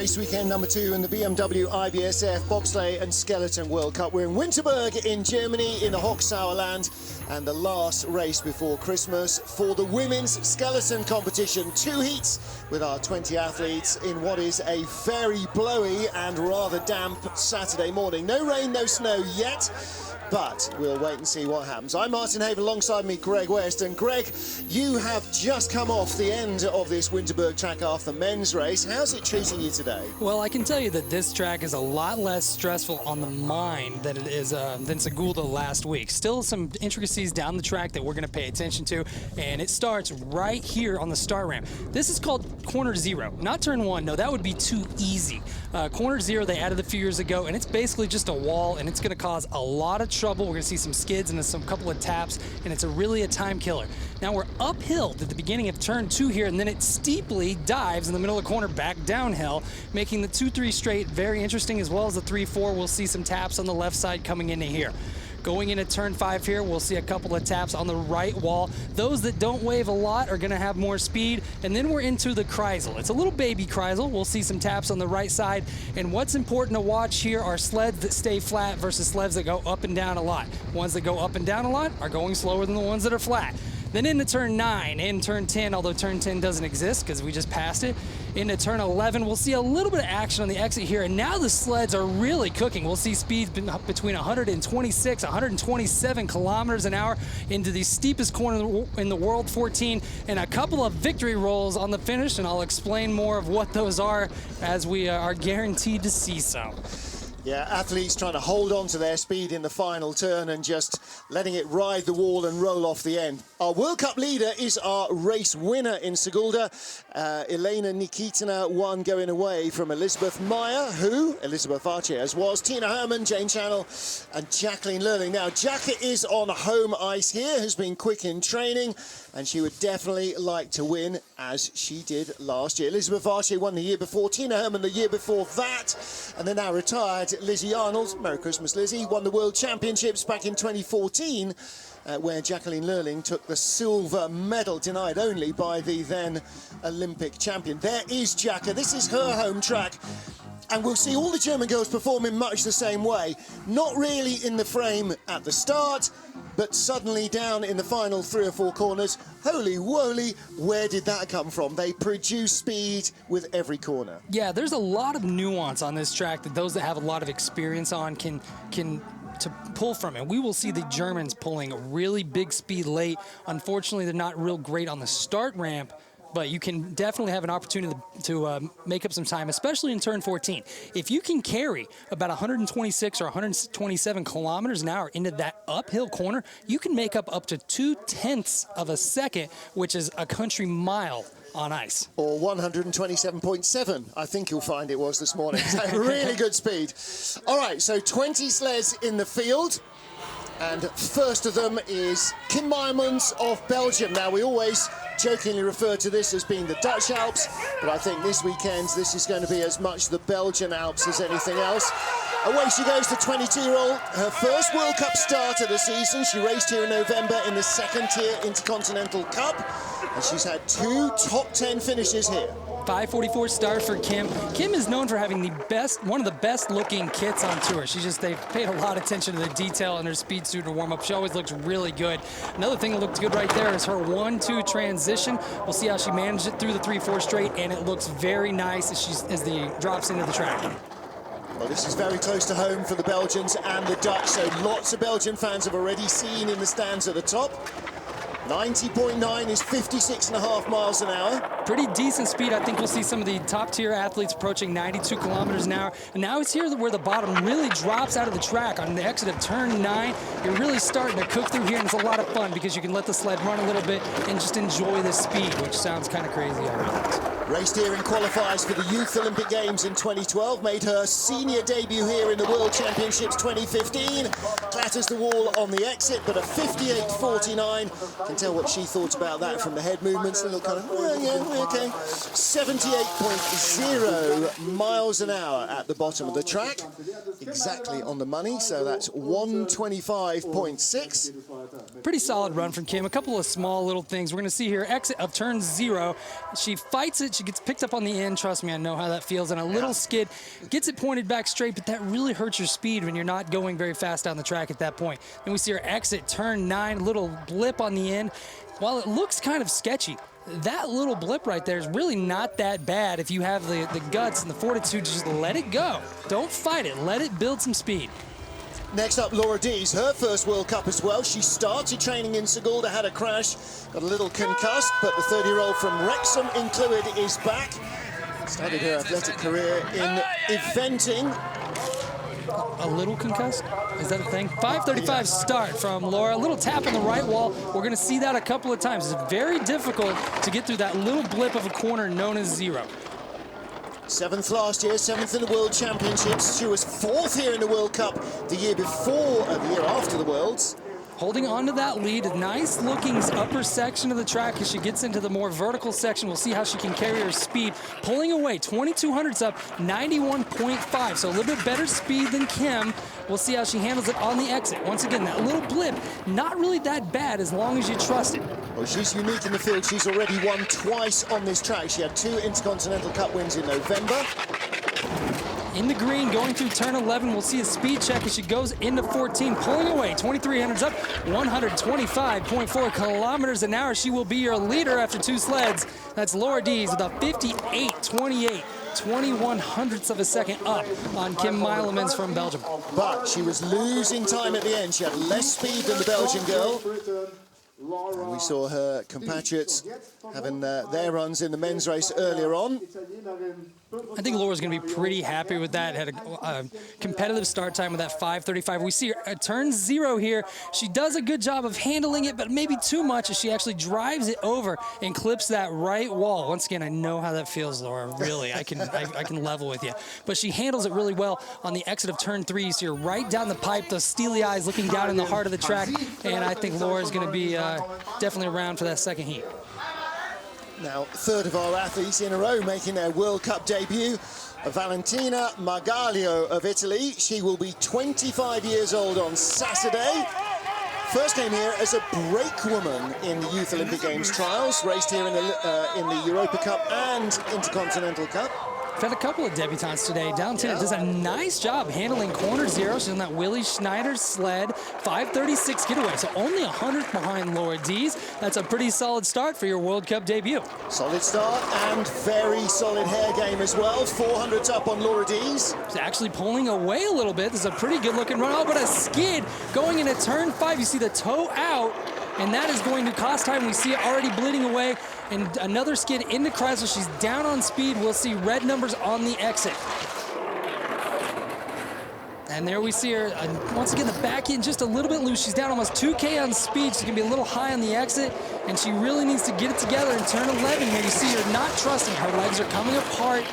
Race weekend number 2 in the BMW IBSF Bobsleigh and Skeleton World Cup. We're in Winterberg in Germany in the Hochsauerland, and the last race before Christmas for the women's skeleton competition. 2 heats with our 20 athletes in what is a very blowy and rather damp Saturday morning. No rain, no snow yet, but we'll wait and see what happens. I'm Martin Haven, alongside me Greg West. And Greg, you have just come off the end of this Winterberg track after the men's race. How's it treating you today? Well, I can tell you that this track is a lot less stressful on the mind than it is than Sigulda last week. Still some intricacies down the track that we're going to pay attention to, and it starts right here on the start ramp. This is called corner 0, not turn 1. No, that would be too easy. Corner 0 they added a few years ago, and it's basically just a wall, and it's going to cause a lot of trouble. We're going to see some skids and some couple of taps, and it's really a time killer. Now we're uphill at the beginning of turn 2 here, and then it steeply dives in the middle of the corner back downhill, making the 2-3 straight very interesting, as well as the 3-4. We'll see some taps on the left side coming into here. Going into turn 5 here, we'll see a couple of taps on the right wall. Those that don't wave a lot are going to have more speed. And then we're into the Kreisel. It's a little baby Kreisel. We'll see some taps on the right side. And what's important to watch here are sleds that stay flat versus sleds that go up and down a lot. Ones that go up and down a lot are going slower than the ones that are flat. Then into turn 9, in turn 10, although turn 10 doesn't exist because we just passed it. Into turn 11, we'll see a little bit of action on the exit here, and now the sleds are really cooking. We'll see speeds between 126, 127 kilometers an hour into the steepest corner in the world, 14, and a couple of victory rolls on the finish, and I'll explain more of what those are as we are guaranteed to see so. Yeah, athletes trying to hold on to their speed in the final turn and just letting it ride the wall and roll off the end. Our World Cup leader is our race winner in Sigulda. Elena Nikitina won going away from Elizabeth Maier, who, Elizabeth Viesturs was, Tina Hermann, Jane Channell and Jacqueline Loelling. Now, Jackie is on home ice here, has been quick in training, and she would definitely like to win, as she did last year. Elizabeth Viesturs won the year before, Tina Hermann the year before that, and then now retired Lizzie Arnold, Merry Christmas Lizzie, won the World Championships back in 2014, where Jacqueline Loelling took the silver medal, denied only by the then Olympic champion. There is Jacka, this is her home track. And we'll see all the German girls perform in much the same way. Not really in the frame at the start, but suddenly down in the final 3 or 4 corners. Holy woly, where did that come from? They produce speed with every corner. Yeah, there's a lot of nuance on this track that those that have a lot of experience on can to pull from it. We will see the Germans pulling really big speed late. Unfortunately, they're not real great on the start ramp, but you can definitely have an opportunity to make up some time, especially in turn 14. If you can carry about 126 or 127 kilometers an hour into that uphill corner, you can make up to 0.2 of a second, which is a country mile on ice. Or 127.7, I think you'll find it was this morning. So really good speed. All right, so 20 sleds in the field. And first of them is Kim Maier of Belgium. Now, we always jokingly refer to this as being the Dutch Alps, but I think this weekend this is going to be as much the Belgian Alps as anything else. Away she goes, the 22-year-old, her first World Cup start of the season. She raced here in November in the 2nd-tier Intercontinental Cup, and she's had 2 top 10 finishes here. 5:44 start for Kim. Kim is known for having one of the best looking kits on tour. They've paid a lot of attention to the detail in her speed suit to warm up. She always looks really good. Another thing that looks good right there is her 1-2 transition. We'll see how she managed it through the 3-4 straight, and it looks very nice as the drops into the track. Well, this is very close to home for the Belgians and the Dutch, so lots of Belgian fans have already seen in the stands at the top. 90.9 is 56.5 miles an hour. Pretty decent speed. I think we'll see some of the top-tier athletes approaching 92 kilometers an hour. And now it's here where the bottom really drops out of the track. On the exit of turn 9, you're really starting to cook through here, and it's a lot of fun because you can let the sled run a little bit and just enjoy the speed, which sounds kind of crazy, I realize. Raced here in qualifiers for the Youth Olympic Games in 2012, made her senior debut here in the World Championships 2015, clatters the wall on the exit, but a 58.49. Can tell what she thought about that from the head movements, a little kind of, Oh, okay. 78.0 miles an hour at the bottom of the track. Exactly on the money, so that's 125.6. Pretty solid run from Kim. A couple of small little things. We're going to see here, exit of turn 0. She fights it. She gets picked up on the end. Trust me, I know how that feels. And a little skid, gets it pointed back straight, but that really hurts your speed when you're not going very fast down the track at that point. Then we see her exit turn 9, little blip on the end. While it looks kind of sketchy, that little blip right there is really not that bad if you have the guts and the fortitude to just let it go. Don't fight it. Let it build some speed. Next up, Laura Dees, her first World Cup as well. She started training in Sigulda, had a crash, got a little concussed, but the 30-year-old from Wrexham in Clwyd is back. Started her athletic career in eventing. A little concussed? Is that a thing? 5:35 start from Laura. A little tap on the right wall. We're going to see that a couple of times. It's very difficult to get through that little blip of a corner known as 0. 7th last year, 7th in the World Championships. She was 4th here in the World Cup the year before, the year after the Worlds. Holding on to that lead, a nice looking upper section of the track as she gets into the more vertical section. We'll see how she can carry her speed. Pulling away, 2200s up, 91.5. So a little bit better speed than Kim. We'll see how she handles it on the exit. Once again, that little blip, not really that bad as long as you trust it. Well, she's unique in the field. She's already won twice on this track. She had 2 Intercontinental Cup wins in November. In the green, going through turn 11, we'll see a speed check as she goes into 14, pulling away, 2300s up, 125.4 kilometers an hour. She will be your leader after 2 sleds. That's Laura Dees with a 58.28. 21 hundredths of a second up on Kim Meilemans from Belgium. But she was losing time at the end. She had less speed than the Belgian girl. And we saw her compatriots having their runs in the men's race earlier on. I think Laura's going to be pretty happy with that. Had a competitive start time with that 5:35. We see her at turn 0 here. She does a good job of handling it, but maybe too much as she actually drives it over and clips that right wall. Once again, I know how that feels, Laura. Really, I can level with you. But she handles it really well on the exit of turn 3. You see her right down the pipe, those steely eyes looking down in the heart of the track. And I think Laura's going to be definitely around for that second heat. Now, 3rd of our athletes in a row making their World Cup debut. Valentina Margaglio of Italy. She will be 25 years old on Saturday. First came here as a brakewoman in the Youth Olympic Games trials. Raced here in the Europa Cup and Intercontinental Cup. We've had a couple of debutantes today. Valentina does a nice job handling corner 0. She's on that Willie Schneider sled. 5:36 getaway, so only 100 behind Laura Dees. That's a pretty solid start for your World Cup debut. Solid start and very solid hair game as well. 400s up on Laura Dees. She's actually pulling away a little bit. This is a pretty good looking run. Oh, but a skid going into turn 5. You see the toe out, and that is going to cost time. We see it already bleeding away. And another skid into Chrysler. She's down on speed. We'll see red numbers on the exit. And there we see her, once again, the back end just a little bit loose. She's down almost 2K on speed. She's going to be a little high on the exit, and she really needs to get it together in turn 11 here. You see her not trusting. Her legs are coming apart.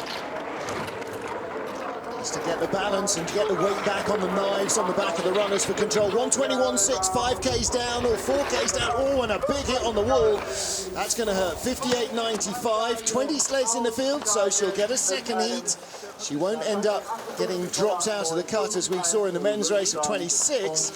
To get the balance and to get the weight back on the knives on the back of the runners for control. 121.6, 5Ks down or 4Ks down. Oh, and a big hit on the wall. That's going to hurt. 58.95, 20 sleds in the field, so she'll get a second heat. She won't end up getting dropped out of the cut as we saw in the men's race of 26.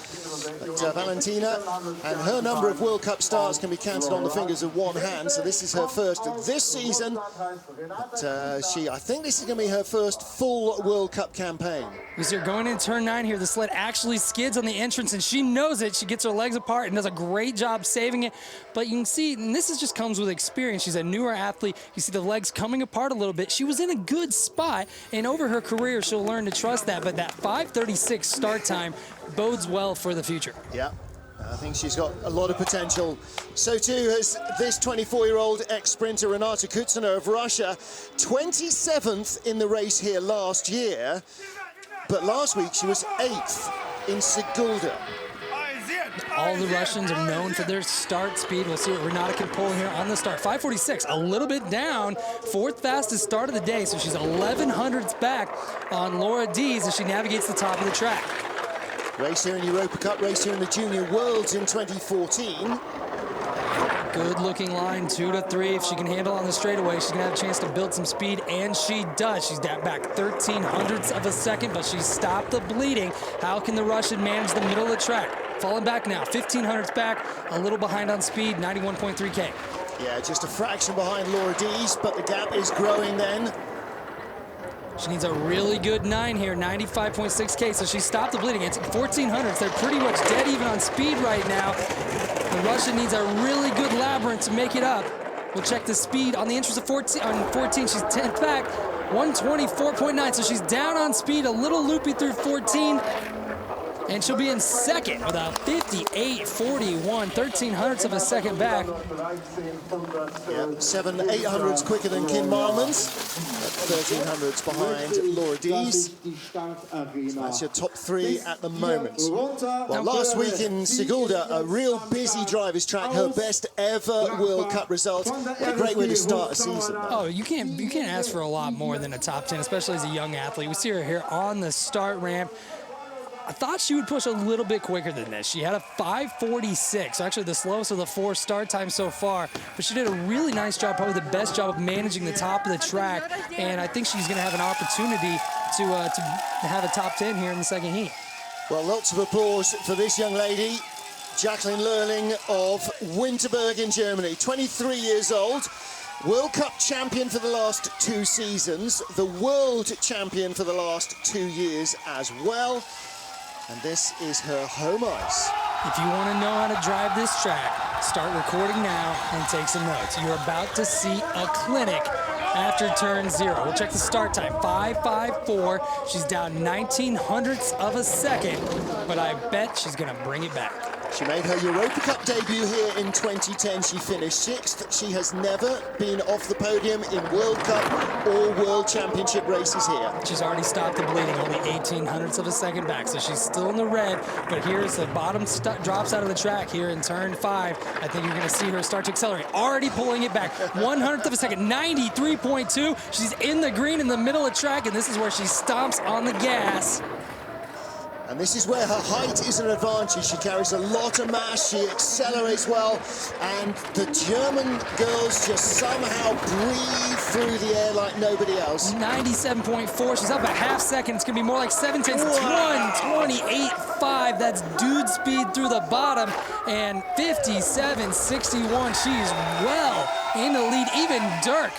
But Valentina and her number of World Cup starts can be counted on the fingers of one hand. So this is her first this season. But I think this is going to be her first full World Cup campaign. We see her going in turn 9 here. The sled actually skids on the entrance, and she knows it. She gets her legs apart and does a great job saving it. But you can see, and this just comes with experience. She's a newer athlete. You see the legs coming apart a little bit. She was in a good spot, and over her career, she'll learn to trust that. But that 5:36 start time bodes well for the future. Yeah. I think she's got a lot of potential. So too has this 24-year-old ex-sprinter Renata Kutsina of Russia, 27th in the race here last year, but last week she was 8th in Sigulda. All the Russians are known for their start speed. We'll see what Renata can pull here on the start. 5:46, a little bit down. 4th fastest start of the day, so she's 11 hundredths back on Laura Dees as she navigates the top of the track. Race here in Europa Cup, race here in the Junior Worlds in 2014. Good looking line, 2 to 3. If she can handle on the straightaway, she's gonna have a chance to build some speed, and she does. She's down back 13 hundredths of a second, but she stopped the bleeding. How can the Russian manage the middle of the track? Falling back now, 15 hundredths back, a little behind on speed, 91.3K. Yeah, just a fraction behind Lācis, but the gap is growing then. She needs a really good 9 here, 95.6K, so she stopped the bleeding. It's 1400s. They're pretty much dead even on speed right now. The Russian needs a really good labyrinth to make it up. We'll check the speed on the entrance of 14. On 14, she's 10th back, 124.9, so she's down on speed, a little loopy through 14. And she'll be in second with a 58.41, 13 hundredths of a second back. Yeah, 7 800ths quicker than Kim Marmans, 13 hundredths behind Lācis. So that's your top 3 at the moment. Well, last week in Sigulda, a real busy drivers' track, her best ever World Cup result. What a great way to start a season. Oh, you can't ask for a lot more than a top 10, especially as a young athlete. We see her here on the start ramp. I thought she would push a little bit quicker than this. She had a 5:46, actually the slowest of the 4 start times so far, but she did a really nice job, probably the best job of managing the top of the track, and I think she's going to have an opportunity to have a top 10 here in the second heat. Well, lots of applause for this young lady, Jacqueline Loelling of Winterberg in Germany, 23 years old. World Cup champion for the last 2 seasons, the world champion for the last 2 years as well. And this is her home ice. If you want to know how to drive this track, start recording now and take some notes. You're about to see a clinic after turn 0. We'll check the start time, 5:54. She's down 19 hundredths of a second, but I bet she's going to bring it back. She made her Europa Cup debut here in 2010. She finished 6th. She has never been off the podium in World Cup or World Championship races here. She's already stopped the bleeding, only 18 hundredths of a second back, so she's still in the red, but here's the bottom drops out of the track here in turn 5. I think you're going to see her start to accelerate. Already pulling it back, 1/100th of a second, 93.2. She's in the green in the middle of the track, and this is where she stomps on the gas. And this is where her height is an advantage. She carries a lot of mass, she accelerates well, and the German girls just somehow breathe through the air like nobody else. 97.4, she's up a half second. It's gonna be more like 7/10, 1:28.5. That's dude speed through the bottom, and 57.61. She's well in the lead, even Dirk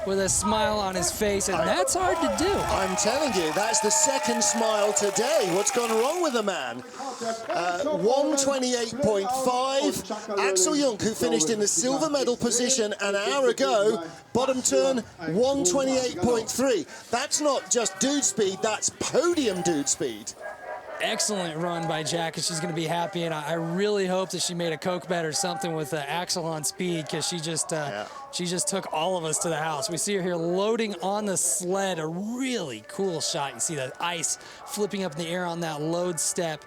with a smile on his face, and that's hard to do. I'm telling you, that's the second smile today. What's gone wrong with the man? 1:28.5. Axel Jung, who finished in the silver medal position an hour ago, bottom turn 1:28.3. That's not just dude speed, that's podium dude speed. Excellent run by Jack, and she's going to be happy, and I really hope that she made a Coke bet or something with Axel on speed, because she just took all of us to the house. We see her here loading on the sled, a really cool shot. You see the ice flipping up in the air on that load step.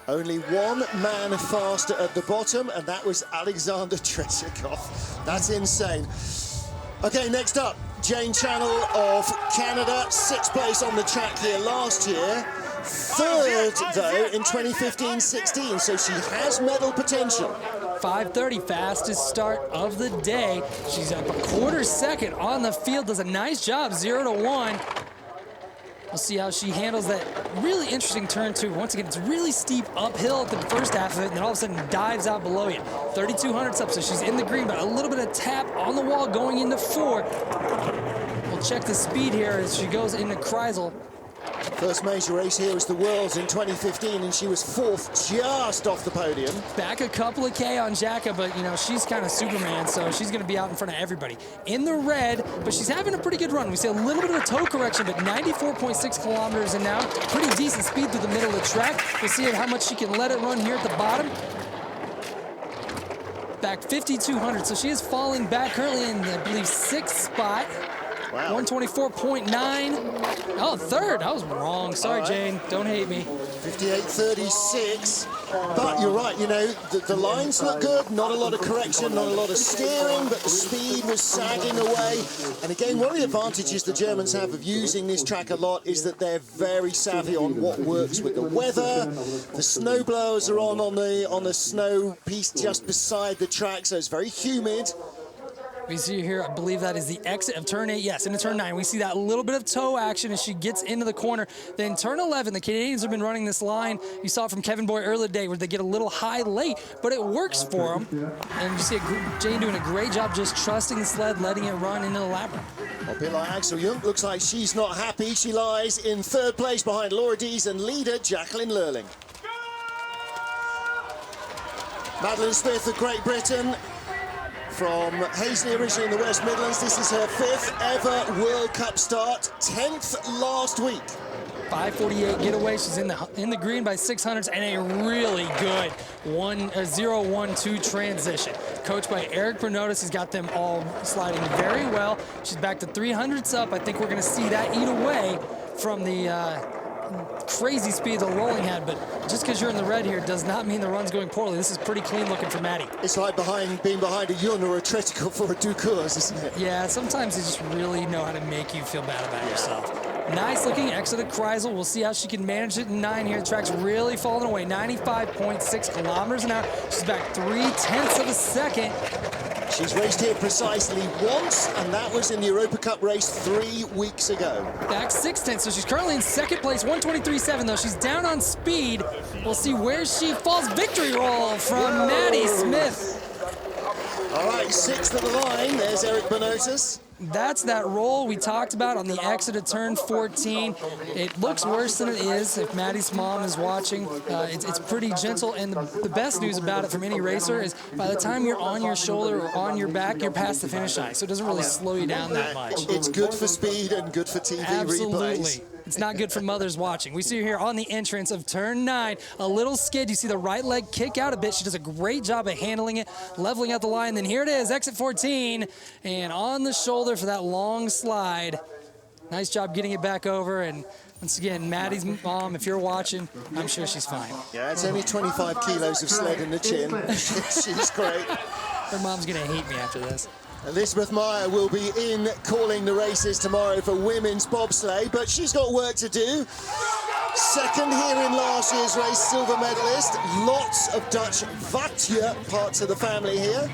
Only one man faster at the bottom, and that was Alexander Tretyakov. That's insane. Okay, next up, Jane Channell of Canada, 6th place on the track here last year. 3rd, though, in 2015-16, so she has medal potential. 5:30, fastest start of the day. She's up a 1/4 second on the field, does a nice job, 0-1. We'll see how she handles that really interesting turn 2. Once again, it's really steep uphill at the first half of it, and then all of a sudden dives out below you. 3,200 hundredths up, so she's in the green, but a little bit of tap on the wall going into 4. We'll check the speed here as she goes into Kreisel. First major race here was the Worlds in 2015, and she was 4th, just off the podium. Back a couple of K on Jacka, but, you know, she's kind of Superman, so she's going to be out in front of everybody. In the red, but she's having a pretty good run. We see a little bit of a toe correction, but 94.6 kilometers an hour. Pretty decent speed through the middle of the track. We'll see how much she can let it run here at the bottom. Back 5,200, so she is falling back, currently in, I believe, 6th spot. Wow. 124.9. Oh, third. I was wrong. Sorry, Jane. Don't hate me. 58.36. But you're right, you know, the lines look good, not a lot of correction, not a lot of steering, but the speed was sagging away. And again, one of the advantages the Germans have of using this track a lot is that they're very savvy on what works with the weather. The snow blowers are on the snow piece just beside the track, so it's very humid. We see here, I believe that is the exit of turn 8. Yes, into turn 9. We see that little bit of toe action as she gets into the corner. Then turn 11, the Canadians have been running this line. You saw it from Kevin Boy earlier today where they get a little high late, but it works for them. And you see Jane doing a great job just trusting the sled, letting it run into the labyrinth. A bit like Axel Jung, looks like she's not happy. She lies in third place behind Laura Dees and leader Jacqueline Loelling. Madelaine Smith of Great Britain, from Hazley, originally in the West Midlands. This is her 5th ever World Cup start, 10th last week. 5:48 getaway. She's in the green by 600s and a really good 0-1-2 transition. Coached by Eric Bernotis, he's got them all sliding very well. She's back to 300s up. I think we're going to see that eat away from the crazy speed that Loelling had, but just because you're in the red here does not mean the run's going poorly. This is pretty clean looking for Maddie. It's like being behind a Yun or a Treticle for a Ducours, isn't it? Yeah, sometimes they just really know how to make you feel bad about yourself. Nice looking exit of Kreisel. We'll see how she can manage it in 9 here. The track's really falling away. 95.6 kilometers an hour. She's back 3/10 of a second. She's raced here precisely once, and that was in the Europa Cup race 3 weeks ago. Back 6/10, so she's currently in second place, 123.7 though. She's down on speed. We'll see where she falls. Victory roll from Maddie Smith. All right, 6th of the line. There's Eric Bernotis. That's that roll we talked about on the exit of turn 14. It looks worse than it is. If Maddie's mom is watching, it's pretty gentle. And the best news about it from any racer is by the time you're on your shoulder or on your back, you're past the finish line. So it doesn't really slow you down that much. It's good for speed and good for TV Absolutely. replays. It's not good for mothers watching. We see her here on the entrance of turn 9. A little skid. You see the right leg kick out a bit. She does a great job of handling it, leveling out the line. Then here it is, exit 14. And on the shoulder for that long slide. Nice job getting it back over. And once again, Maddie's mom, if you're watching, I'm sure she's fine. Yeah, it's only 25 kilos of sled in the chin. She's great. Her mom's going to hate me after this. Elizabeth Maier will be in calling the races tomorrow for women's bobsleigh, but she's got work to do. Second here in last year's race, silver medalist. Lots of Dutch Vatje parts of the family here.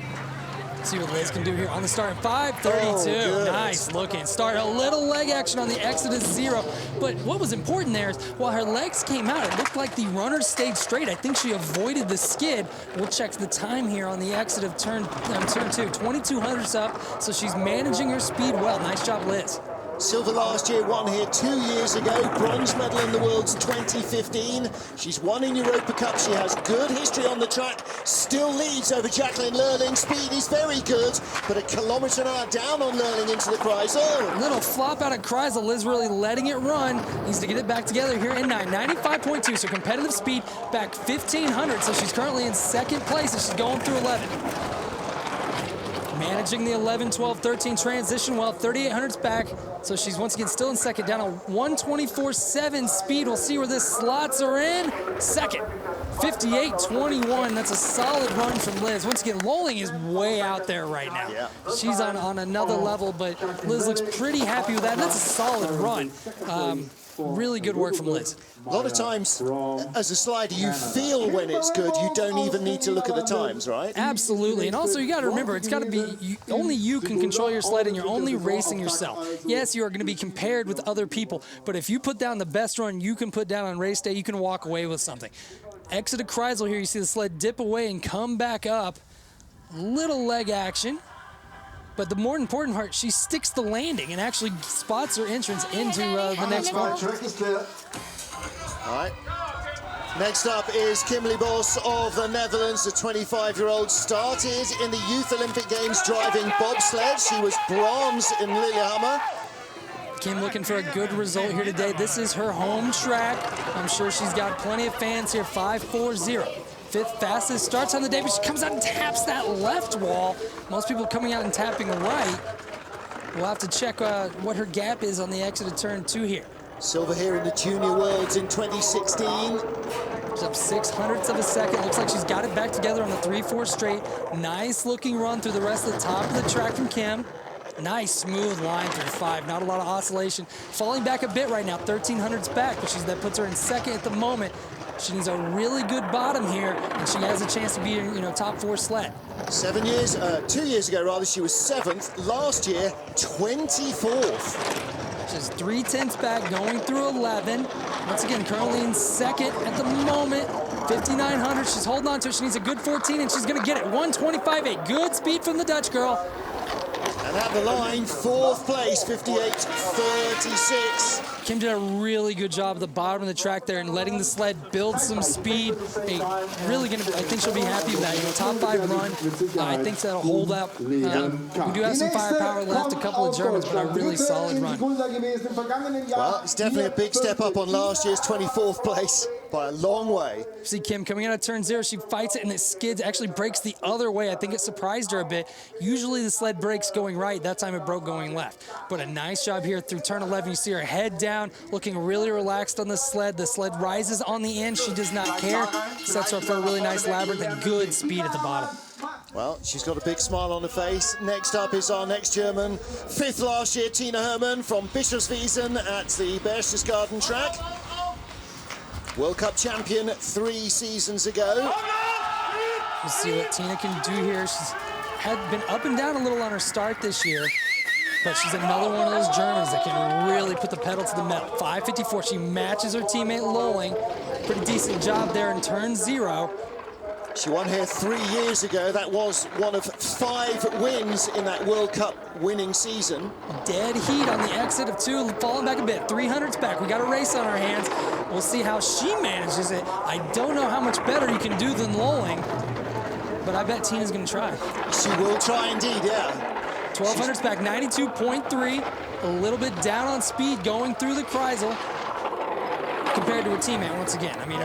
See what Liz can do here on the start. 5:32. Nice looking start. A little leg action on the exit of 0. But what was important there is while her legs came out, it looked like the runner stayed straight. I think she avoided the skid. We'll check the time here on the exit of turn 2. 2200s up. So she's managing her speed well. Nice job, Liz. Silver last year, won here 2 years ago. Bronze medal in the Worlds 2015. She's won in Europa Cup. She has good history on the track. Still leads over Jacqueline Loelling. Speed is very good, but a kilometre an hour down on Loelling into the Kreisel. Little flop out of Kreisel. Liz really letting it run. Needs to get it back together here in 9. 95.2, so competitive speed back 1,500. So she's currently in second place as she's going through 11. Managing the 11, 12, 13 transition well, 3,800's back. So she's once again still in second, down a 124.7 speed. We'll see where this slots her in. Second, 58.21. That's a solid run from Liz. Once again, Loelling is way out there right now. Yeah. She's on another level, but Liz looks pretty happy with that. And that's a solid run. Really good work from Liz. A lot of times, as a slider, you feel when it's good. You don't even need to look at the times, right? Absolutely. And also, you got to remember, it's got to be, only you can control your sled, and you're only racing yourself. Yes, you are going to be compared with other people, but if you put down the best run you can put down on race day, you can walk away with something. Exit of Kreisel here, you see the sled dip away and come back up. Little leg action. But the more important part, she sticks the landing and actually spots her entrance into the next corner. All right. Next up is Kimberly Bos of the Netherlands, the 25-year-old. Started in the Youth Olympic Games driving bobsled. She was bronze in Lillehammer. Kim looking for a good result here today. This is her home track. I'm sure she's got plenty of fans here. 5:40. 5th fastest starts on the day, but she comes out and taps that left wall. Most people coming out and tapping right. We'll have to check what her gap is on the exit of turn 2 here. Silver here in the Junior Worlds in 2016. She's up 600ths of a second. Looks like she's got it back together on the 3-4 straight. Nice looking run through the rest of the top of the track from Kim. Nice smooth line through 5. Not a lot of oscillation. Falling back a bit right now, 1300ths back, but that puts her in second at the moment. She needs a really good bottom here, and she has a chance to be in, top 4 sled. 2 years ago rather, she was 7th. Last year, 24th. She's 3/10 back, going through 11. Once again, currently in second at the moment. 5,900. She's holding on to it. She needs a good 14, and she's going to get it. 125.8. Good speed from the Dutch girl. And at the line, 4th place, 58.36. Kim did a really good job at the bottom of the track there and letting the sled build some speed. Really I think she'll be happy with that. Top 5 run. I think that'll hold up. We do have some firepower left, a couple of Germans, but a really solid run. Well, it's definitely a big step up on last year's 24th place by a long way. See Kim coming out of turn 0, she fights it and it skids, actually breaks the other way. I think it surprised her a bit. Usually the sled breaks going right, that time it broke going left. But a nice job here through turn 11. You see her head down, looking really relaxed on the sled. The sled rises on the end, she does not care. Sets her up for a really nice labyrinth and good speed at the bottom. Well, she's got a big smile on her face. Next up is our next German, 5th last year, Tina Hermann from Viesturs at the Viesturs Garden track. World Cup champion 3 seasons ago. We'll see what Tina can do here. She's been up and down a little on her start this year, but she's another one of those Germans that can really put the pedal to the metal. 5:54, she matches her teammate Loelling. Pretty decent job there in turn 0. She won here 3 years ago. That was one of 5 wins in that World Cup winning season. Dead heat on the exit of 2, falling back a bit. 300s back. We got a race on our hands. We'll see how she manages it. I don't know how much better you can do than Loelling, but I bet Tina's going to try. She will try indeed, yeah. 1200s back, 92.3. A little bit down on speed going through the Kreisel compared to her teammate once again. I mean,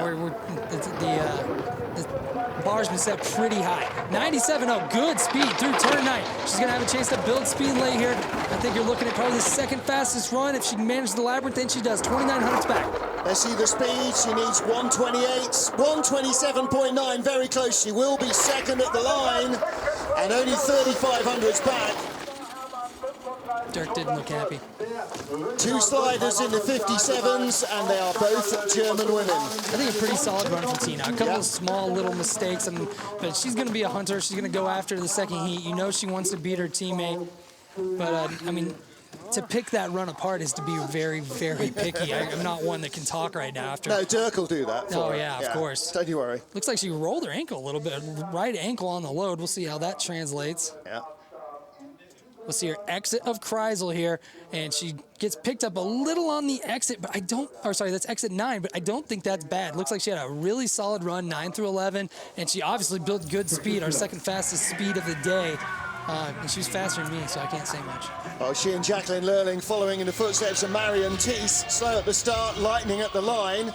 the bar's been set pretty high. 97.0, good speed through turn 9. She's going to have a chance to build speed late here. I think you're looking at probably the 2nd fastest run. If she can manage the labyrinth, then she does. 2,900s back. Let's see the speed. She needs 128, 127.9, very close. She will be 2nd at the line, and only 3,500s back. Dirk didn't look happy. 2 sliders in the 57s, and they are both German women. I think a pretty solid run for Tina. A couple of small little mistakes, but she's going to be a hunter. She's going to go after the 2nd heat. You know she wants to beat her teammate. But, I mean, to pick that run apart is to be very, very picky. I'm not one that can talk right now after. No, Dirk will do that. Oh, yeah, of course. Don't you worry. Looks like she rolled her ankle a little bit. Right ankle on the load. We'll see how that translates. Yeah. We'll see her exit of Kreisel here, and she gets picked up a little on the exit, but that's exit 9, but I don't think that's bad. Looks like she had a really solid run, 9 through 11, and she obviously built good speed, our 2nd fastest speed of the day. And she was faster than me, so I can't say much. Oh, she and Jacqueline Loelling following in the footsteps of Maier and Bos, slow at the start, lightning at the line.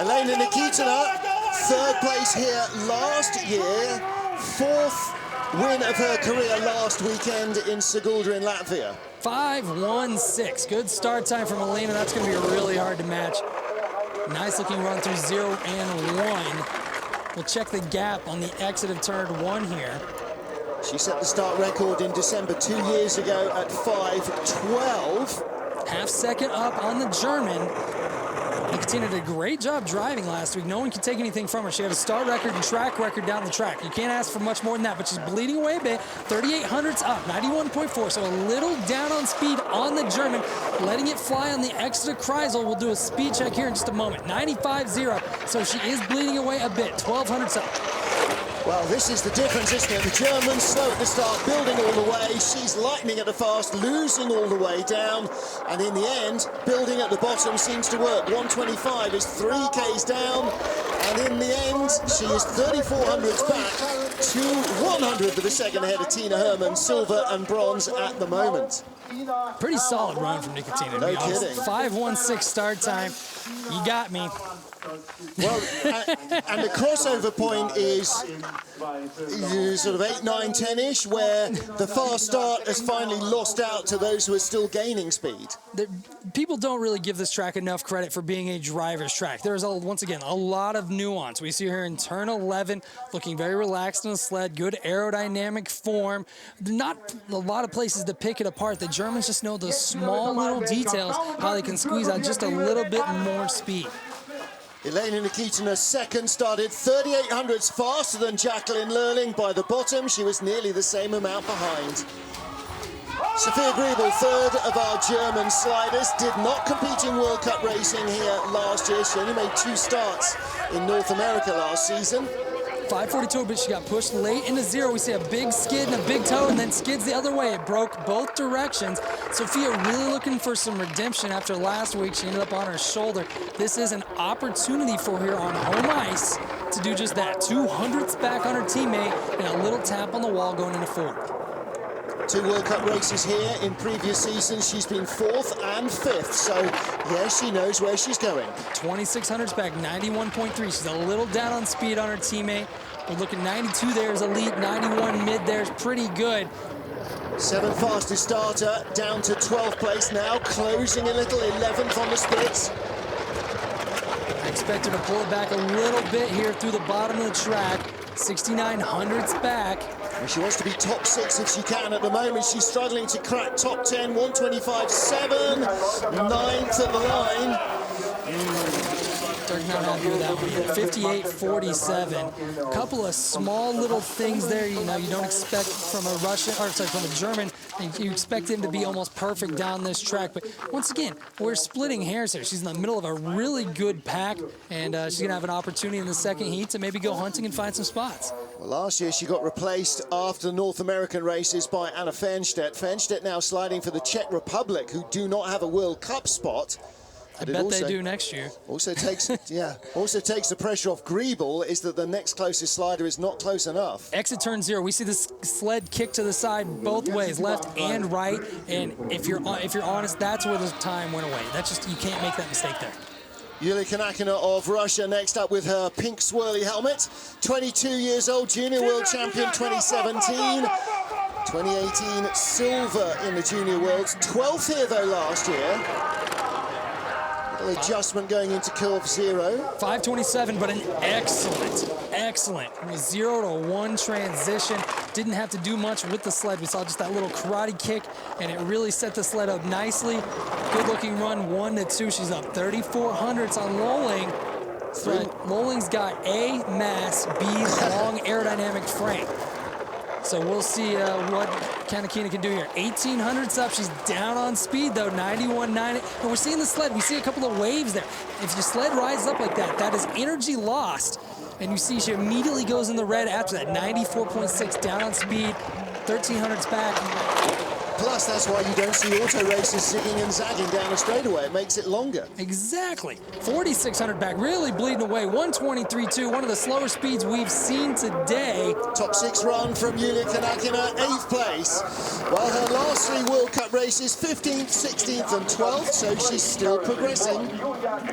Elaine and Nikitina, 3rd place here last year, 4th win of her career last weekend in Sigulda in Latvia. 5:16. Good start time from Elena. That's going to be really hard to match. Nice looking run through 0 and 1. We'll check the gap on the exit of turn 1 here. She set the start record in December 2 years ago at 5:12. Half second up on the German. Nikitina did a great job driving last week. No one can take anything from her. She had a start record and track record down the track. You can't ask for much more than that, but she's bleeding away a bit. 3,800s up, 91.4, so a little down on speed on the German. Letting it fly on the exit of Kreisel. We'll do a speed check here in just a moment. 95.0, so she is bleeding away a bit. 1,200s up. Well, this is the difference, isn't it? The Germans slow at the start, building all the way. She's lightning at the fast, losing all the way down. And in the end, building at the bottom seems to work. 125 is 3 Ks down. And in the end, she is 3,400s back to 100th of a second ahead of Tina Hermann, silver and bronze at the moment. Pretty solid run from Nikitina. No kidding. 5:16 start time. You got me. Well, and the crossover point is sort of 8, 9, 10-ish, where the fast start has finally lost out to those who are still gaining speed. People don't really give this track enough credit for being a driver's track. There's, once again, a lot of nuance. We see her in turn 11, looking very relaxed on the sled, good aerodynamic form. Not a lot of places to pick it apart. The Germans just know those small little details, how they can squeeze out just a little bit more speed. Elena Nikitina second, started 3800ths faster than Jacqueline Loelling. By the bottom, she was nearly the same amount behind. Sophia Griebel, third of our German sliders, did not compete in World Cup racing here last year. She only made 2 starts in North America last season. 5:42, but she got pushed late into zero. We see a big skid and a big toe, and then skids the other way. It broke both directions. Sophia really looking for some redemption after last week. She ended up on her shoulder. This is an opportunity for her on home ice to do just that. 200ths back on her teammate and a little tap on the wall going into fourth. 2 World Cup races here in previous seasons. She's been 4th and 5th, so yes, she knows where she's going. 2600s back, 91.3. She's a little down on speed on her teammate. We're looking 92 there is elite, 91 mid there is pretty good. 7th fastest starter, down to 12th place now, closing a little, 11th on the splits. I expect her to pull it back a little bit here through the bottom of the track. 6900s back. And she wants to be top 6 if she can. At the moment, she's struggling to crack top 10, 125.7, 9th at the line. Not happy with that one. 58.47. A couple of small little things there. You know, you don't expect from a Russian, or sorry, from a German. You expect him to be almost perfect down this track. But once again, we're splitting hairs here. She's in the middle of a really good pack, and she's going to have an opportunity in the second heat to maybe go hunting and find some spots. Well, last year she got replaced after the North American races by Anna Fernstedt. Fernstedt now sliding for the Czech Republic, who do not have a World Cup spot. I bet they do next year. Also takes, also takes the pressure off Griebel, is that the next closest slider is not close enough. Exit turn 0. We see this sled kick to the side both ways, left and right. And if you're honest, that's where the time went away. That's just, you can't make that mistake there. Yulia Kanakina of Russia next up with her pink swirly helmet. 22 years old, junior world champion 2017. 2018 silver in the junior worlds. 12th here though last year. Adjustment going into curve 0. 5:27, but an excellent 0 to 1 transition. Didn't have to do much with the sled. We saw just that little karate kick, and it really set the sled up nicely. Good looking run, 1 to 2. She's up 3,400s on Loelling. Loelling's got A, mass, B, long aerodynamic frame. So we'll see what Kanakina can do here. 1800s up. She's down on speed, though. 91.9. And we're seeing the sled. We see a couple of waves there. If your sled rises up like that, that is energy lost. And you see she immediately goes in the red after that. 94.6 down on speed. 1300s back. Plus, that's why you don't see auto races zigging and zagging down a straightaway. It makes it longer. Exactly. 4,600 back, really bleeding away. 123.2, one of the slower speeds we've seen today. Top 6 run from Yulia Kanakina, 8th place. While her last 3 World Cup races, 15th, 16th and 12th, so she's still progressing.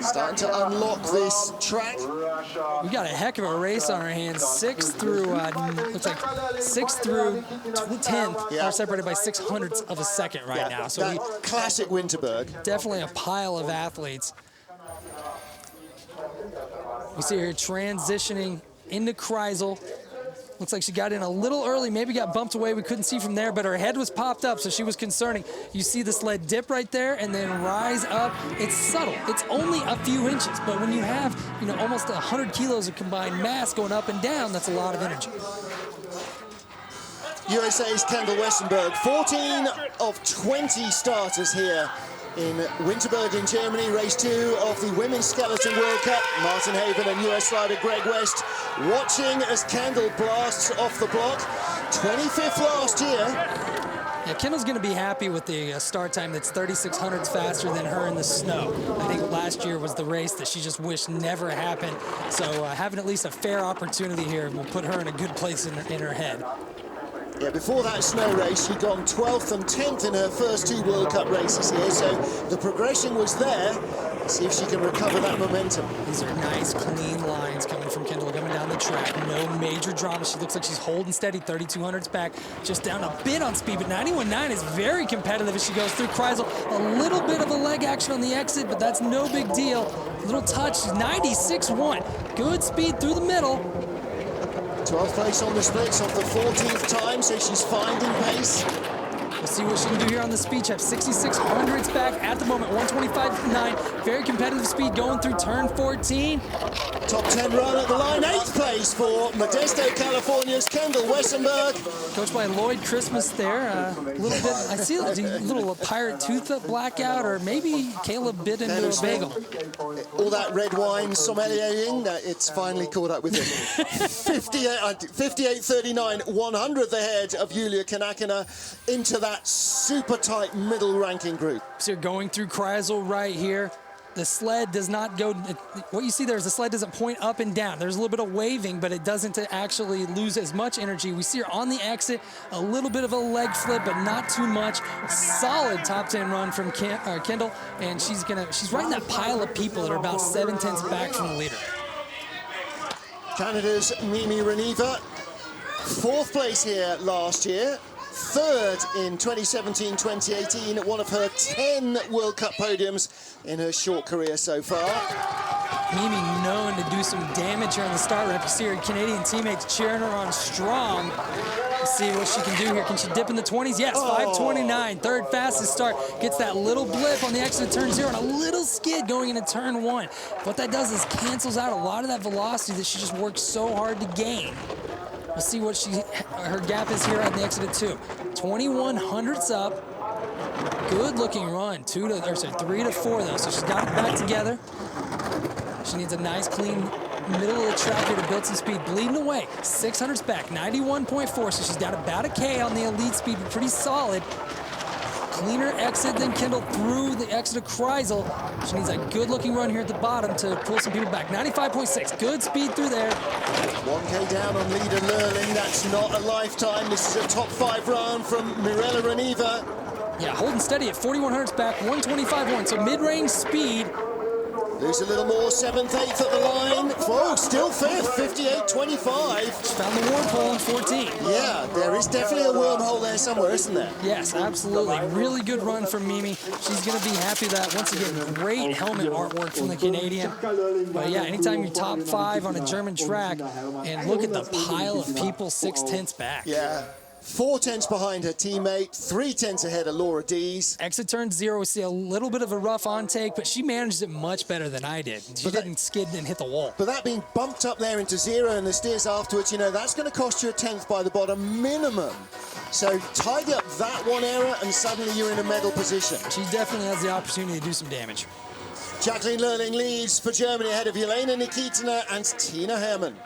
Starting to unlock this track. We got a heck of a race on our hands. 6th through, looks like 6th through 10th are separated by 600ths of a second right now. So classic Winterberg. Definitely a pile of athletes. We see her transitioning into Kreisel. Looks like she got in a little early, maybe got bumped away. We couldn't see from there, but her head was popped up, so she was concerning. You see the sled dip right there and then rise up. It's subtle. It's only a few inches, but when you have, almost 100 kilos of combined mass going up and down, that's a lot of energy. USA's Kendall Westenberg, 14 of 20 starters here in Winterberg in Germany. Race 2 of the Women's Skeleton World Cup. Martin Haven and US rider Greg West watching as Kendall blasts off the block. 25th last year. Yeah, Kendall's going to be happy with the start time that's 3,600s faster than her in the snow. I think last year was the race that she just wished never happened. So having at least a fair opportunity here will put her in a good place in her head. Yeah, before that snow race, she'd gone 12th and 10th in her first 2 World Cup races here, so the progression was there. See if she can recover that momentum. These are nice, clean lines coming from Kendall, coming down the track. No major drama. She looks like she's holding steady. 3200s back, just down a bit on speed, but 91.9 is very competitive as she goes through Kreisel. A little bit of a leg action on the exit, but that's no big deal. Little touch, 96.1. Good speed through the middle. 12th place on the splits off the 14th time, so she's finding pace. We'll see what she can do here on the speed check. 6,600s back at the moment, 125.9. Very competitive speed going through turn 14. Top 10 run at the line, 8th place for Modesto, California's Kendall Wessenberg. Coached by Lloyd Christmas there. A little bit, I see a little pirate tooth blackout, or maybe Caleb bit into a bagel. All that red wine sommeliering, it's finally caught up with him. 58.39, 100th ahead of Julia Kanakina into that super tight middle ranking group. So you're going through Kreisel right here. The sled does not go, what you see there is the sled doesn't point up and down. There's a little bit of waving, but it doesn't actually lose as much energy. We see her on the exit, a little bit of a leg flip, but not too much. Solid top 10 run from Kendall, and she's right in that pile of people that are about 7/10 back from the leader. Canada's Mimi Reneva, 4th place here last year. 3rd in 2017-2018 at one of her 10 World Cup podiums in her short career so far. Mimi known to do some damage here on the start ramp. You see her Canadian teammates cheering her on strong. Let's see what she can do here. Can she dip in the 20s? Yes, 5:29, 3rd fastest start. Gets that little blip on the exit of turn 0 and a little skid going into turn 1. What that does is cancels out a lot of that velocity that she just worked so hard to gain. We'll see what her gap is here on the exit of 2. 2100s up. Good looking run. 3 to 4 though. So she's got it back together. She needs a nice clean middle of the track here to build some speed. Bleeding away. 600s back. 91.4. So she's down about a K on the elite speed. Pretty solid. Cleaner exit than Kendall through the exit of Kreisel. She needs a good-looking run here at the bottom to pull some people back. 95.6, good speed through there. 1K down on leader Loelling. That's not a lifetime. This is a top 5 run from Mirella Reneva. Yeah, holding steady at 4100s back, 125.1. So mid-range speed. Lose a little more, 7th, 8th at the line. Oh, still 5th, 58.25. She found the wormhole in 14. Yeah, there is definitely a wormhole there somewhere, isn't there? Yes, absolutely. Really good run from Mimi. She's going to be happy with that. Once again, great helmet artwork from the Canadian. But yeah, anytime you're top 5 on a German track, and look at the pile of people 6/10 back. Yeah. 4/10 behind her teammate, 3/10 ahead of Laura Dees. Exit turn 0, we see a little bit of a rough on take, but she managed it much better than I did. She didn't skid and hit the wall. But that being bumped up there into 0 and the steers afterwards, you know, that's going to cost you a 10th by the bottom minimum. So tidy up that one error and suddenly you're in a medal position. She definitely has the opportunity to do some damage. Jacqueline Loelling leads for Germany ahead of Jelena Nikitina and Tina Hermann.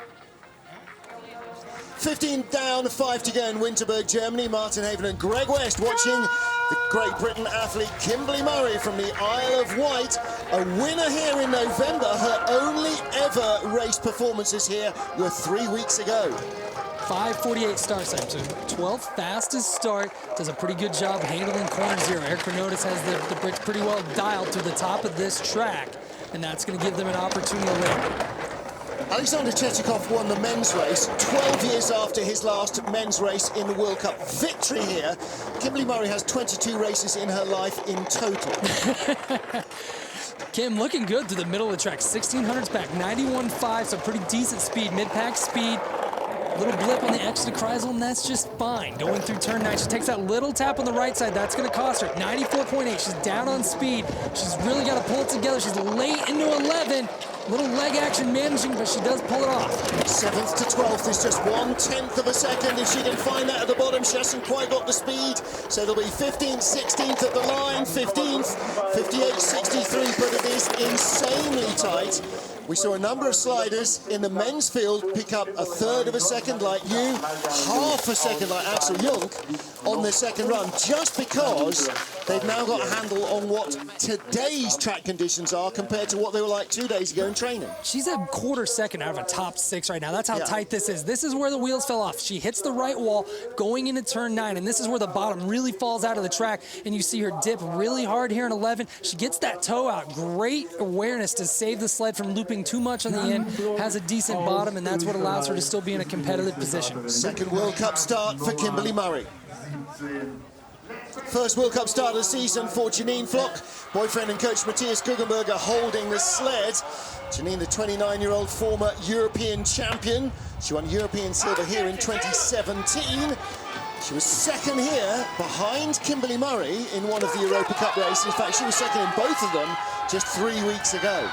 15 down, 5 to go in Winterberg, Germany. Martin Haven and Greg West watching the Great Britain athlete Kimberly Murray from the Isle of Wight. A winner here in November. Her only ever race performances here were 3 weeks ago. 5:48 start time, so 12th fastest start. Does a pretty good job handling corner 0. Eric Bernotis has the Brits pretty well dialed to the top of this track, and that's going to give them an opportunity to win. Alexander Chetikov won the men's race 12 years after his last men's race in the World Cup victory here. Kimberly Murray has 22 races in her life in total. Kim looking good through the middle of the track. 1600s back, 91.5, so pretty decent speed, mid-pack speed. Little blip on the exit of Kreisel, and that's just fine. Going through turn 9, she takes that little tap on the right side. That's going to cost her 94.8. She's down on speed. She's really got to pull it together. She's late into 11. Little leg action managing, but she does pull it off. 7th to 12th is just 1/10 of a second. If she can find that at the bottom, she hasn't quite got the speed. So it'll be 15th, 16th at the line, 15th, 58.63, but it is insanely tight. We saw a number of sliders in the men's field pick up 1/3 of a second like you, 1/2 a second like Axel Jung on their second run, just because they've now got a handle on what today's track conditions are compared to what they were like 2 days ago in training. She's a quarter second out of a top 6 right now. That's how tight this is. This is where the wheels fell off. She hits the right wall going into turn 9, and this is where the bottom really falls out of the track, and you see her dip really hard here in 11. She gets that toe out. Great awareness to save the sled from looping too much on the end. Has a decent bottom, and that's what allows her to still be in a competitive position. Second World Cup start for Kimberly Murray. First World Cup start of the season for Janine Flock. Boyfriend and coach Matthias Guggenberger holding the sled. Janine, the 29-year-old former European champion. She won European silver here in 2017. She was second here behind Kimberly Murray in one of the Europa Cup races. In fact, she was second in both of them just 3 weeks ago.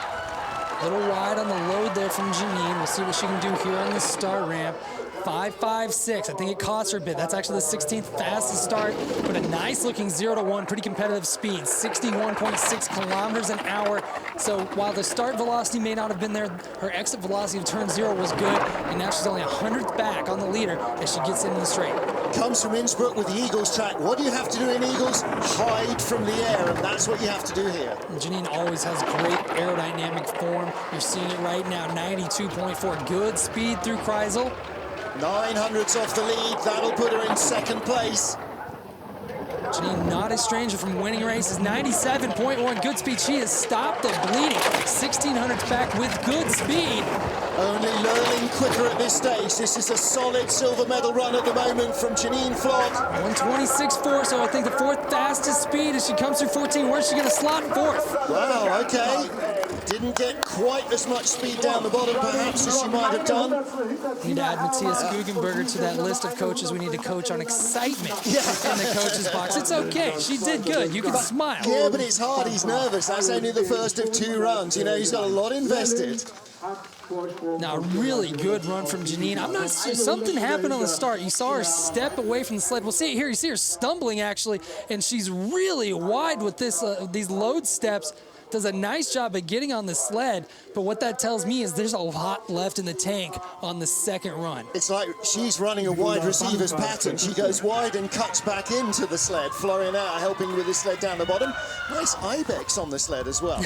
A little wide on the load there from Janine. We'll see what she can do here on the start ramp. 5.56. I think it cost her a bit. That's actually the 16th fastest start, but a nice looking 0 to 1, pretty competitive speed, 61.6 kilometers an hour. So while the start velocity may not have been there, her exit velocity of turn 0 was good, and now she's only 100th back on the leader as she gets into the straight. Comes from Innsbruck with the Eagles track. What do you have to do in Eagles? Hide from the air, and that's what you have to do here. Janine always has great aerodynamic form. You're seeing it right now, 92.4. Good speed through Kreisel. 900ths off the lead, that'll put her in second place. Janine, not a stranger from winning races, 97.1, good speed. She has stopped the bleeding, 1600ths back with good speed. Only Loelling quicker at this stage. This is a solid silver medal run at the moment from Janine Flock. 126.4, so I think the 4th fastest speed as she comes through 14. Where's she going to slot 4th? Wow, okay. Didn't get quite as much speed down the bottom, perhaps, as she might have done. We need to add Matthias Guggenberger to that list of coaches we need to coach on excitement in the coach's box. It's okay. She did good. You can smile. Yeah, but it's hard. He's nervous. That's only the first of 2 runs. You know, he's got a lot invested. Now, really good run from Janine. I'm not sure. Something happened on the start. You saw her step away from the sled. We'll see it here. You see her stumbling, actually, and she's really wide with this these load steps. Does a nice job of getting on the sled, but what that tells me is there's a lot left in the tank on the second run. It's like she's running a wide receiver's pattern. She goes wide and cuts back into the sled. Florian out helping with the sled down the bottom. Nice ibex on the sled as well.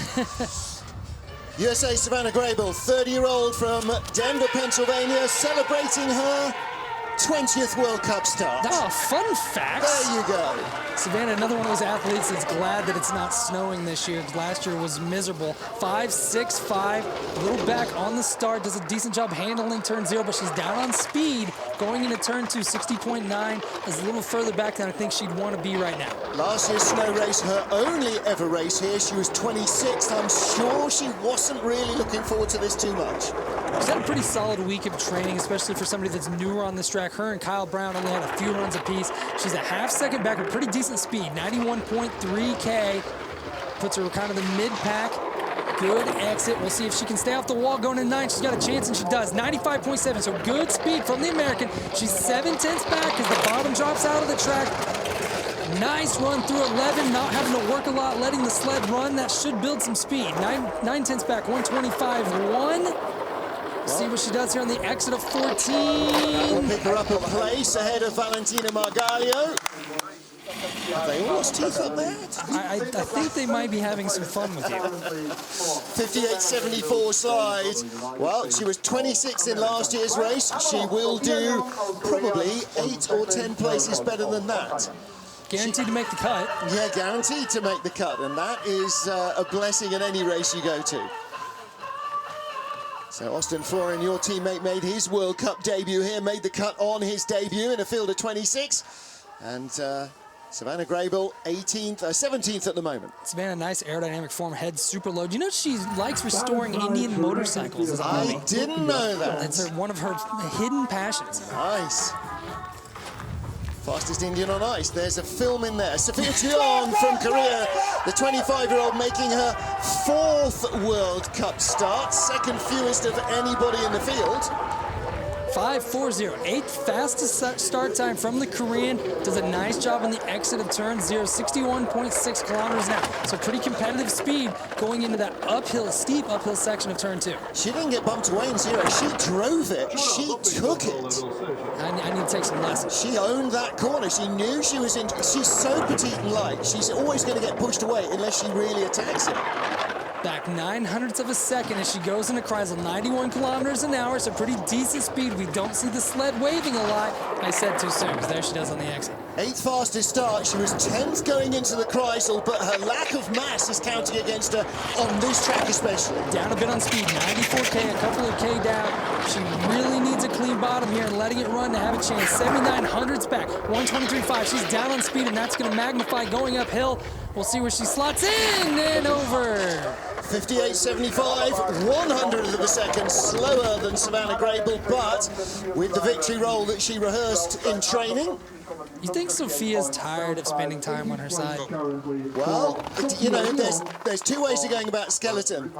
USA Savannah Griebel, 30-year-old from Denver, Pennsylvania, celebrating her 20th World Cup start. Oh, fun facts. There you go. Savannah, another one of those athletes that's glad that it's not snowing this year. Last year was miserable. 5.65, a little back on the start, does a decent job handling turn 0, but she's down on speed going into turn 2. 60.9 is a little further back than I think she'd want to be right now. Last year's snow race, her only ever race here. She was 26th. I'm sure she wasn't really looking forward to this too much. She's had a pretty solid week of training, especially for somebody that's newer on this track. Her and Kyle Brown only had a few runs apiece. She's a half second back with pretty decent speed, 91.3K. Puts her kind of the mid-pack. Good exit. We'll see if she can stay off the wall going to 9. She's got a chance, and she does. 95.7, so good speed from the American. She's 7/10 back as the bottom drops out of the track. Nice run through 11, not having to work a lot, letting the sled run. That should build some speed. 9/10 back, 125.1. See what she does here on the exit of 14. We'll pick her up a place ahead of Valentina Margalio. Have they all lost teeth up there? I think they might be having some fun with you. 58.74 slide. Well, she was 26th in last year's race. She will do probably 8 or 10 places better than that. Guaranteed to make the cut. Yeah, guaranteed to make the cut, and that is a blessing in any race you go to. So Austin Florian, your teammate, made his World Cup debut here, made the cut on his debut in a field of 26. And Savannah Griebel, 17th at the moment. Savannah, nice aerodynamic form, head super low. Do you know she likes restoring Indian motorcycles as a hobby? I didn't know that. It's one of her hidden passions. Nice. Fastest Indian on ice. There's a film in there. Sophia Cheong from Korea, the 25-year-old making her 4th World Cup start, second fewest of anybody in the field. 5.40, 8th fastest start time from the Korean. Does a nice job on the exit of turn 0, 61.6 kilometers an hour. So pretty competitive speed going into that uphill, steep uphill section of turn 2. She didn't get bumped away in 0. She drove it. She took it. I need to take some lessons. She owned that corner. She knew she was in. She's so petite and light. She's always going to get pushed away unless she really attacks it. Back 900ths of a second as she goes into Kreisel, 91 kilometers an hour, so pretty decent speed. We don't see the sled waving a lot. I said too soon, because there she does on the exit. 8th fastest start. She was 10th going into the Kreisel, but her lack of mass is counting against her on this track especially. Down a bit on speed, 94K, a couple of K down. She really needs a clean bottom here and letting it run to have a chance. 7900ths back, 123.5. She's down on speed, and that's going to magnify going uphill. We'll see where she slots in and over. 58.75, 100th of a second slower than Savannah Griebel, but with the victory roll that she rehearsed in training. You think Sophia's tired of spending time on her side? Well, you know, there's two ways of going about skeleton.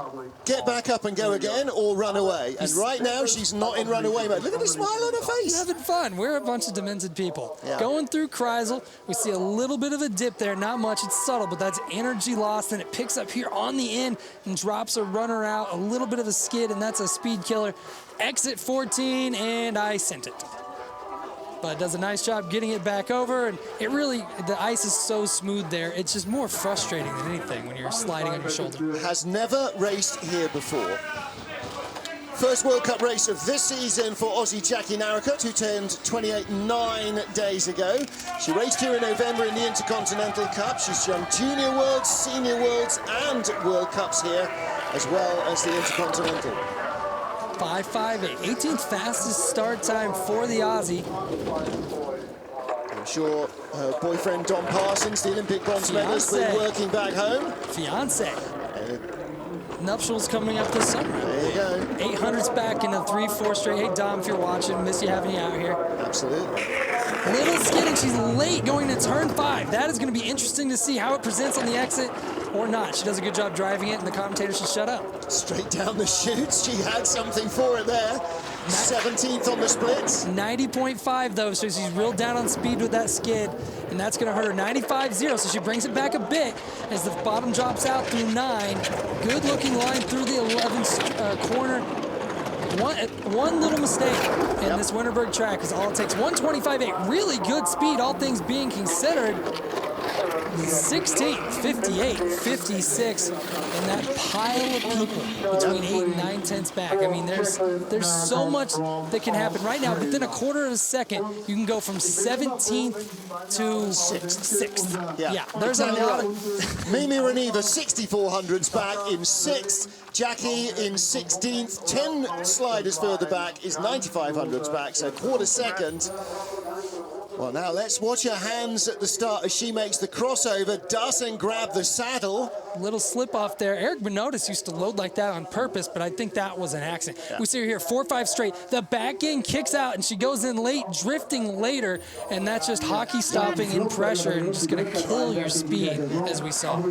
Get back up and go again, or run away. And right now, she's not in runaway mode. Look at the smile on her face. Having fun. We're a bunch of demented people. Yeah. Going through Kreisel, we see a little bit of a dip there. Not much. It's subtle, but that's energy lost, and it picks up here on the end and drops a runner out. A little bit of a skid, and that's a speed killer. Exit 14, and I sent it. But does a nice job getting it back over, and it really, the ice is so smooth there, it's just more frustrating than anything when you're sliding on your shoulder. Has never raced here before. First World Cup race of this season for Aussie Jackie Narracott, who turned 28 9 days ago. She raced here in November in the Intercontinental Cup. She's done Junior Worlds, Senior Worlds, and World Cups here, as well as the Intercontinental. 5.58, 18th fastest start time for the Aussie. I'm sure her boyfriend Don Parsons, the Olympic bronze medalist, will be working back home. Fiance. Nuptials coming up this summer. There you go. 800s back in a 3-4 straight. Hey, Dom, if you're watching, miss you having you out here. Absolutely. Little skidding. She's late going to turn 5. That is going to be interesting to see how it presents on the exit or not. She does a good job driving it, and the commentator should shut up. Straight down the chutes. She had something for it there. 17th on the splits. 90.5 though, so she's real down on speed with that skid, and that's going to hurt her. 95.0, so she brings it back a bit as the bottom drops out through 9. Good looking line through the 11th corner. One little mistake in this Winterberg track is all it takes. 125.8, really good speed, all things being considered. 16th, 58, 56, and that pile of people between 8 and 9/10ths back. I mean, there's so much that can happen right now. Within a quarter of a second, you can go from 17th to 6th. Yeah, there's a lot of... Mimi Reniva, 6400s back in 6th. Jackie in 16th. 10 sliders further back is 9500s back, so quarter second. Well, now let's watch her hands at the start as she makes the crossover, doesn't grab the saddle. Little slip off there. Eric Benotis used to load like that on purpose, but I think that was an accident. Yeah. We see her here, 4-5 straight. The back end kicks out, and she goes in late, drifting later, and that's just hockey stopping in pressure and just going to kill your speed, as we saw.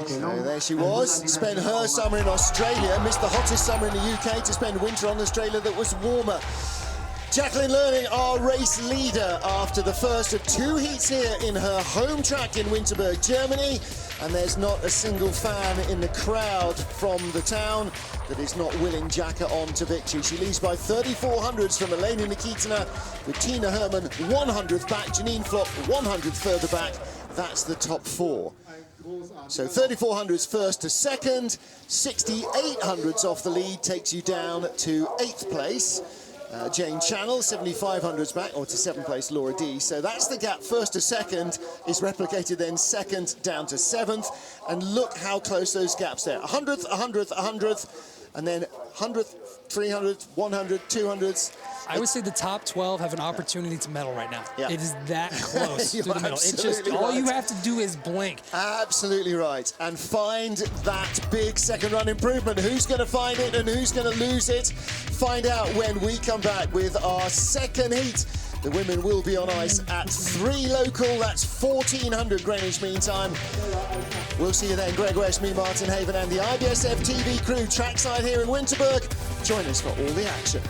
So there she was. Spent her summer in Australia, missed the hottest summer in the UK to spend winter on Australia that was warmer. Jacqueline Loelling, our race leader, after the first of 2 heats here in her home track in Winterberg, Germany. And there's not a single fan in the crowd from the town that is not willing Jacka on to victory. She leads by 3400ths from Madelaine and Nikitina, with Tina Hermann 100th back, Janine Flock 100th further back. That's the top 4. So 3400s first to second, 6800s off the lead takes you down to 8th place. Jane Channell, 7500s back, or to 7th place Laura D. So that's the gap. First to second is replicated, then second down to 7th. And look how close those gaps there. 100th, 100th, 100th, and then 100th, 300th, 100, 200s. I would say the top 12 have an opportunity to medal right now. Yeah. It is that close to the middle. It's just right. All you have to do is blink. Absolutely right. And find that big second run improvement. Who's going to find it and who's going to lose it? Find out when we come back with our second heat. The women will be on ice at 3 local. That's 1400 Greenwich Mean Time. We'll see you then. Greg West, me, Martin Haven, and the IBSF TV crew trackside here in Winterberg. Join us for all the action.